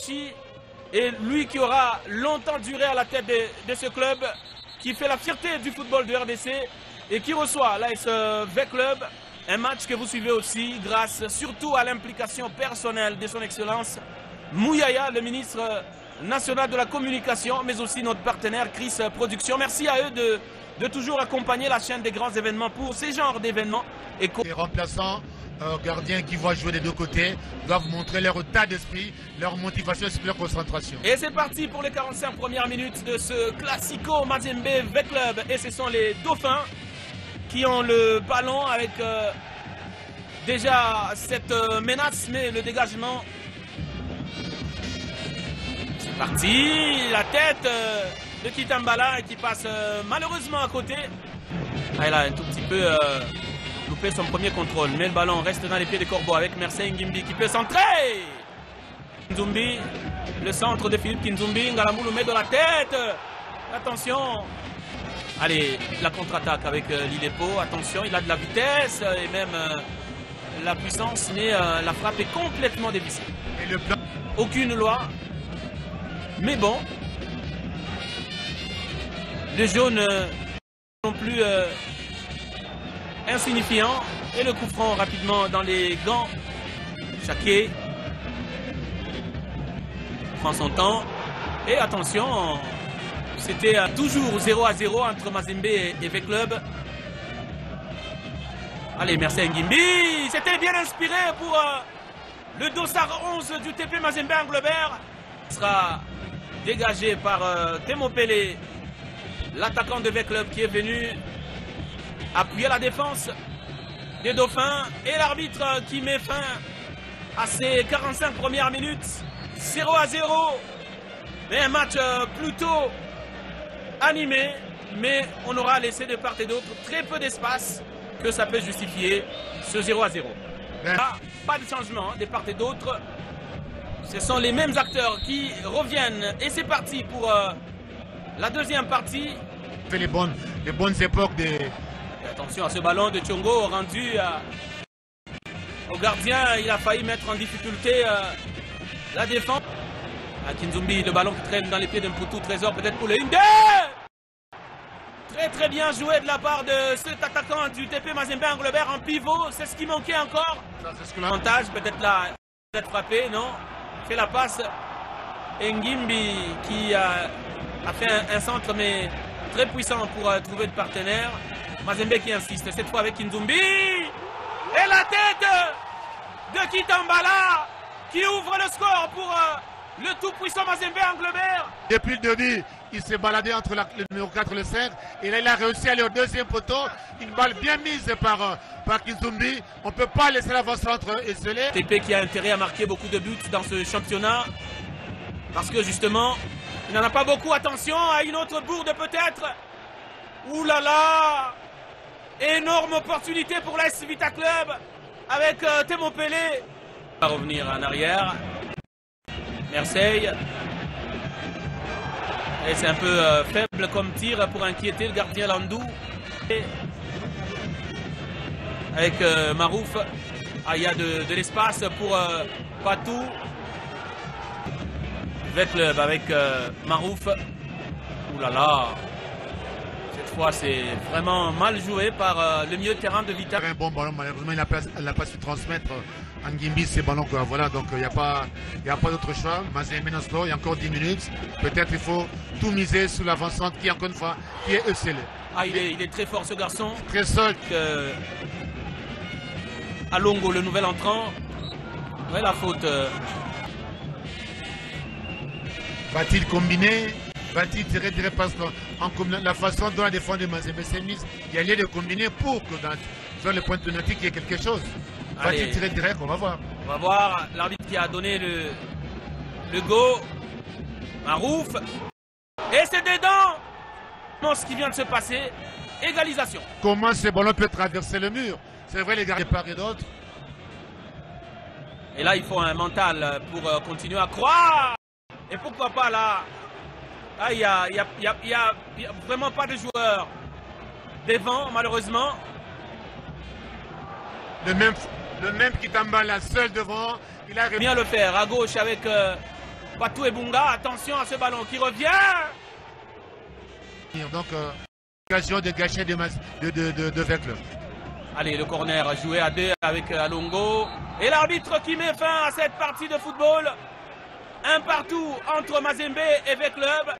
Kelechi, et lui qui aura longtemps duré à la tête de ce club, qui fait la fierté du football de RDC et qui reçoit l'AS V Club. Un match que vous suivez aussi grâce surtout à l'implication personnelle de son Excellence Mouyaya, le ministre national de la communication, mais aussi notre partenaire Chris Production. Merci à eux de toujours accompagner la chaîne des grands événements pour ces genres d'événements. Les remplaçants, gardiens qui vont jouer des deux côtés, doivent montrer leur état d'esprit, leur motivation et leur concentration. Et c'est parti pour les 45 premières minutes de ce Classico Mazembe V Club. Et ce sont les Dauphins qui ont le ballon avec déjà cette menace, mais le dégagement. C'est parti, la tête de Kitambala qui passe malheureusement à côté. Ah, il a un tout petit peu loupé son premier contrôle, mais le ballon reste dans les pieds des Corbeaux avec Mercedes Ngimbi qui peut centrer. Kinzumbi, le centre de Philippe Kinzumbi, Ngalamou le met dans la tête. Attention. Allez, la contre-attaque avec l'Ilepo. Attention, il a de la vitesse et même la puissance, mais la frappe est complètement dévissée. Et le plan... Aucune loi. Mais bon, les jaunes non plus insignifiants. Et le coup franc rapidement dans les gants. Chaké prend son temps. Et attention, c'était toujours 0-0 entre Mazembe et V Club. Allez, merci Ngimbi. C'était bien inspiré pour le dossard 11 du TP Mazembe Anglebert. Il sera dégagé par Temo Pelé, l'attaquant de V Club qui est venu appuyer la défense des Dauphins. Et l'arbitre qui met fin à ces 45 premières minutes. 0-0. Mais un match plutôt animé, mais on aura laissé de part et d'autre très peu d'espace que ça peut justifier ce 0-0. Pas de changement de part et d'autre. Ce sont les mêmes acteurs qui reviennent et c'est parti pour la deuxième partie. Fait les bonnes époques des... Attention à ce ballon de Tchongo rendu au gardien. Il a failli mettre en difficulté la défense. À Kinzumbi, le ballon qui traîne dans les pieds d'un Poutou Trésor, peut-être pour le Inde. Très bien joué de la part de cet attaquant du TP Mazembe Anglebert en pivot. C'est ce qui manquait encore. Avantage, peut-être là, peut-être frappé, non. Fait la passe. Ngimbi qui a fait un centre mais très puissant pour trouver de partenaire. Mazembe qui insiste, cette fois avec Kinzumbi. Et la tête de Kitambala qui ouvre le score pour le tout-puissant Mazembe Anglebert. Depuis le début, il s'est baladé entre le numéro 4 et le 5. Et là, il a réussi à aller au deuxième poteau. Une balle bien mise par Kinzumbi. On ne peut pas laisser l'avant-centre esselé. TP qui a intérêt à marquer beaucoup de buts dans ce championnat. Parce que justement, il n'en a pas beaucoup. Attention à une autre bourde peut-être. Ouh là là! Énorme opportunité pour l'AS Vita Club avec Temo Pelé. On va revenir en arrière. Marseille. Et c'est un peu faible comme tir pour inquiéter le gardien Landou. Et avec Marouf. Ah, il y a de l'espace pour Patou. V Club avec Marouf. Ouh là là. Cette fois, c'est vraiment mal joué par le milieu de terrain de Vita. Un bon ballon, malheureusement, il n'a pas su transmettre à Ngimbi ces ballons. Voilà, donc il n'y a pas d'autre choix. Mazembe non score, il y a encore 10 minutes. Peut-être il faut tout miser sur l'avancante qui, encore une fois, qui est esselé. Ah, il est très fort ce garçon. Très solide. Alongo, le nouvel entrant. Ouais, la faute. Va-t-il combiner? Va-t-il tirer direct parce que la façon dont la défense de Mazembe s'est mise, il y a lieu de combiner pour que dans le point de pénalty il y ait quelque chose. Va-t-il tirer direct? On va voir. On va voir l'arbitre qui a donné le go. Marouf. Et c'est dedans. Ce qui vient de se passer. Égalisation. Comment ce ballon peut traverser le mur? C'est vrai les gars de part et d'autre. Et là il faut un mental pour continuer à croire. Et pourquoi pas là? Ah, il y a vraiment pas de joueurs devant, malheureusement. Le même Kitambala seul devant. Il a bien le faire à gauche avec Patou Ebunga, attention à ce ballon qui revient. Donc, occasion de gâcher de Vecle. Allez, le corner joué à 2 avec Alongo. Et l'arbitre qui met fin à cette partie de football. Un partout entre Mazembe et Veclub.